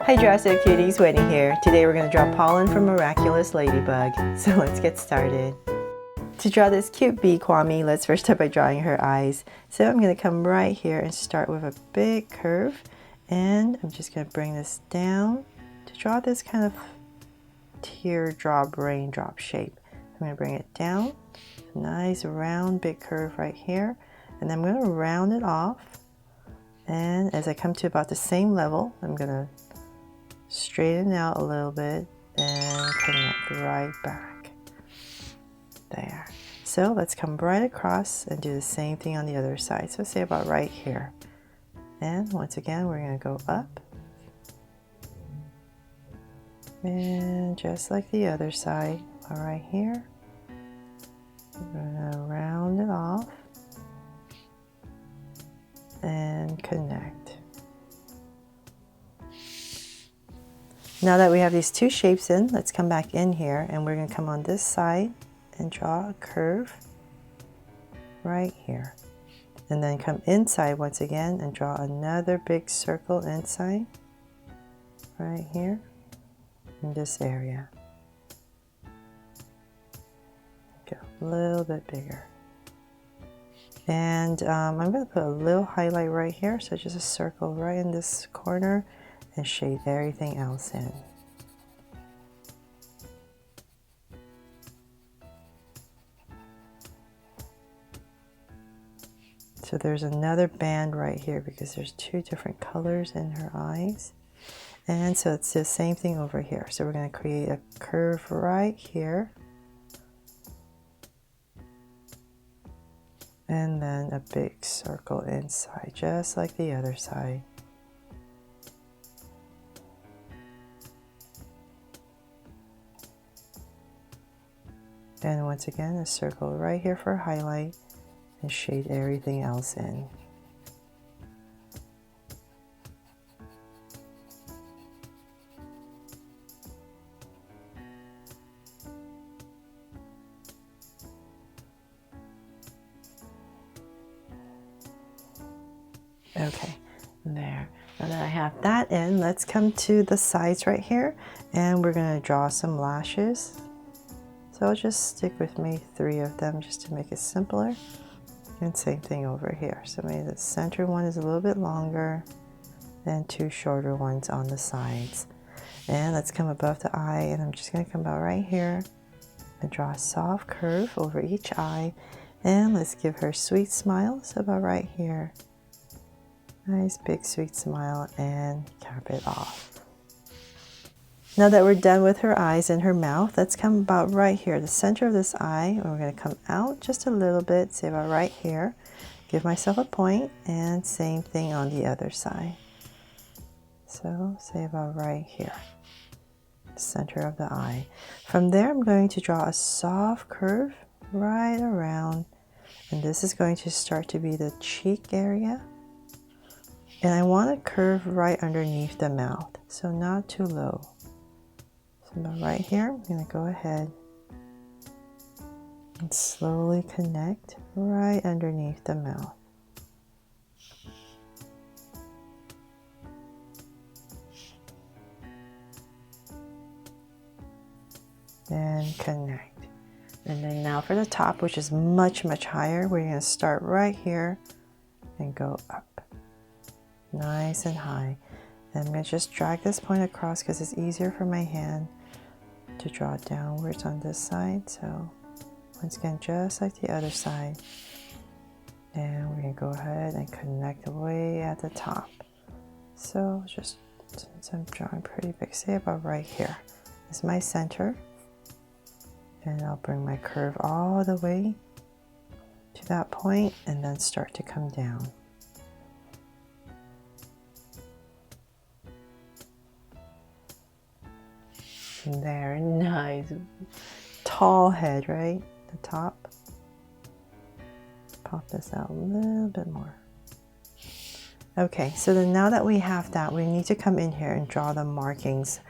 Hi Jurassic Cuties, Whitney here. Today we're going to draw Pollen from Miraculous Ladybug. So let's get started. To draw this cute Bee Kwami, let's first start by drawing her eyes. So I'm going to come right here and start with a big curve. And I'm just going to bring this down to draw this kind of teardrop, raindrop shape. I'm going to bring it down. Nice round big curve right here. And then I'm going to round it off. And as I come to about the same level, I'm going to straighten out a little bit and connect right back. There. So let's come right across and do the same thing on the other side. So say about right here. And once again, we're going to go up. And just like the other side, right here, we're going to round it off and connect. Now that we have these two shapes in, let's come back in here and we're going to come on this side and draw a curve right here. And then come inside once again and draw another big circle inside right here in this area. Get a little bit bigger. And I'm going to put a little highlight right here, so just a circle right in this corner and shade everything else in. So there's another band right here because there's two different colors in her eyes. And so it's the same thing over here. So we're going to create a curve right here. And then a big circle inside, just like the other side. And once again, a circle right here for highlight and shade everything else in. Okay, there. Now that I have that in, let's come to the sides right here and we're going to draw some lashes. So I'll just stick with me 3 of them just to make it simpler. And same thing over here. So maybe the center one is a little bit longer and 2 shorter ones on the sides. And let's come above the eye and I'm just going to come about right here and draw a soft curve over each eye. And let's give her a sweet smile. So about right here. Nice big sweet smile and cap it off. Now that we're done with her eyes and her mouth, let's come about right here, the center of this eye. And we're going to come out just a little bit, say about right here. Give myself a point and same thing on the other side. So say about right here, center of the eye. From there, I'm going to draw a soft curve right around. And this is going to start to be the cheek area. And I want to curve right underneath the mouth, so not too low. So about right here, I'm going to go ahead and slowly connect right underneath the mouth. And connect. And then now for the top, which is much, much higher, we're going to start right here and go up. Nice and high. And I'm going to just drag this point across because it's easier for my hand to draw downwards on this side. So once again, just like the other side. And we're going to go ahead and connect way at the top. So just since I'm drawing pretty big, say about right here is my center. And I'll bring my curve all the way to that point and then start to come down. There, nice. Tall head, right? The top. Pop this out a little bit more. Okay, so then now that we have that, we need to come in here and draw the markings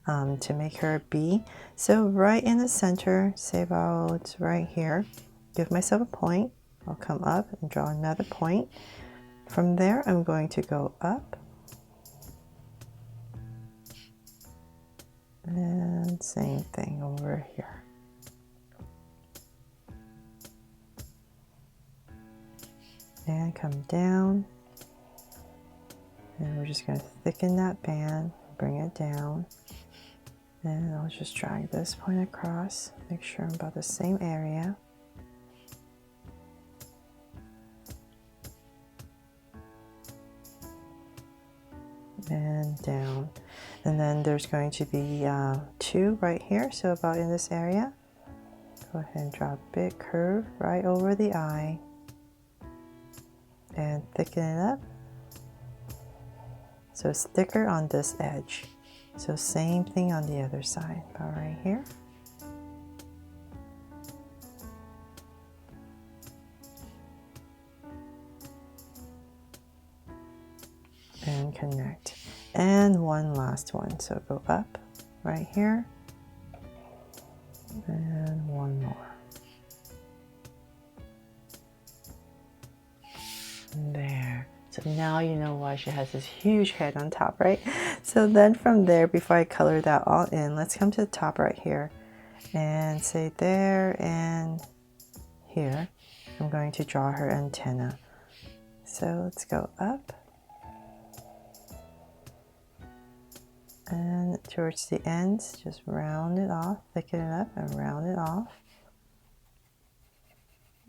to make her a bee. So right in the center, say about right here, give myself a point. I'll come up and draw another point. From there, I'm going to go up And same thing over here. And come down. And we're just going to thicken that band, bring it down. And I'll just drag this point across, make sure I'm about the same area. And down. And then there's going to be 2 right here, so about in this area. Go ahead and draw a big curve right over the eye. And thicken it up. So it's thicker on this edge. So same thing on the other side, about right here. And connect. And one last one, so go up right here. And one more. There. So now you know why she has this huge head on top, right? So then from there, before I color that all in, let's come to the top right here and say there and here. I'm going to draw her antenna. So let's go up and towards the ends, just round it off, thicken it up and round it off.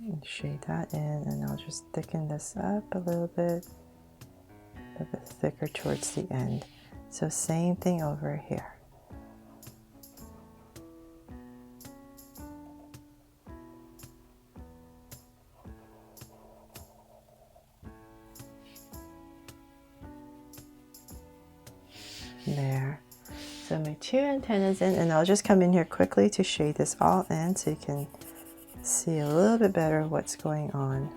And shade that in, and I'll just thicken this up a little bit thicker towards the end. So same thing over here. There. So my 2 antennas in, and I'll just come in here quickly to shade this all in so you can see a little bit better what's going on.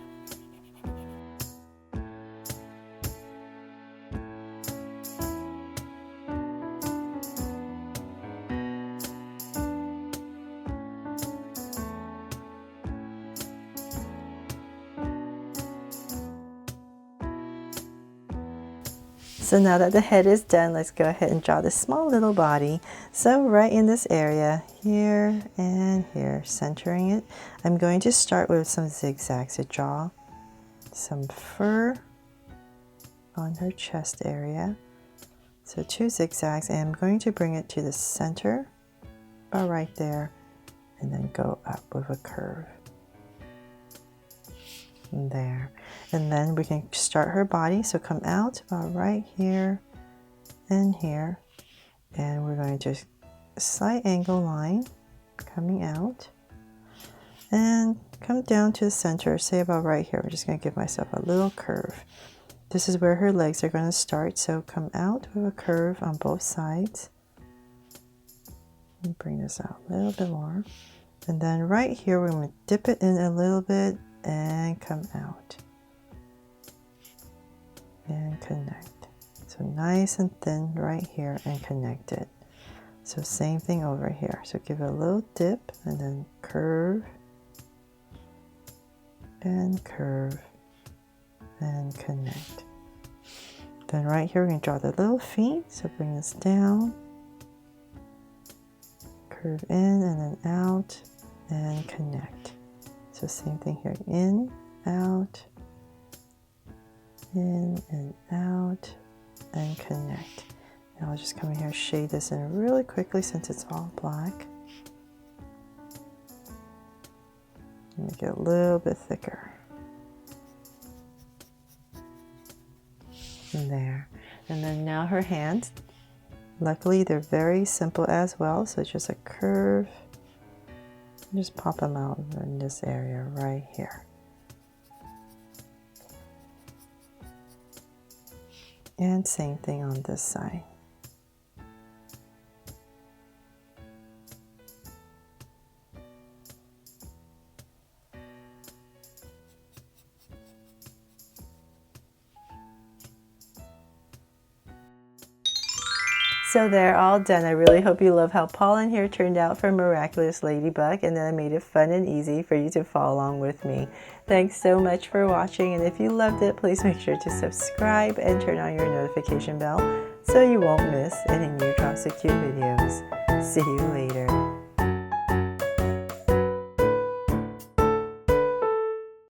So now that the head is done, let's go ahead and draw this small little body. So right in this area, here and here, centering it, I'm going to start with some zigzags to draw some fur on her chest area. So 2 zigzags, and I'm going to bring it to the center, about right there, and then go up with a curve. There. And then we can start her body, so come out about right here and here, and we're going to slight angle line coming out and come down to the center, say about right here. We're just going to give myself a little curve. This is where her legs are going to start, so come out with a curve on both sides and bring this out a little bit more. And then right here we're going to dip it in a little bit and come out and connect. So nice and thin right here and connect it. So same thing over here. So give it a little dip and then curve and curve and connect. Then right here we're going to draw the little feet. So bring this down, curve in and then out and connect. So same thing here, in, out, in and out, and connect. Now I'll just come in here, shade this in really quickly since it's all black. Make it a little bit thicker. And there. And then now her hands. Luckily they're very simple as well, so just a curve. Just pop them out in this area right here. And same thing on this side. So they're all done. I really hope you love how Pollen here turned out for Miraculous Ladybug, and that I made it fun and easy for you to follow along with me. Thanks so much for watching, and if you loved it, please make sure to subscribe and turn on your notification bell so you won't miss any new Drops of Cute videos. See you later.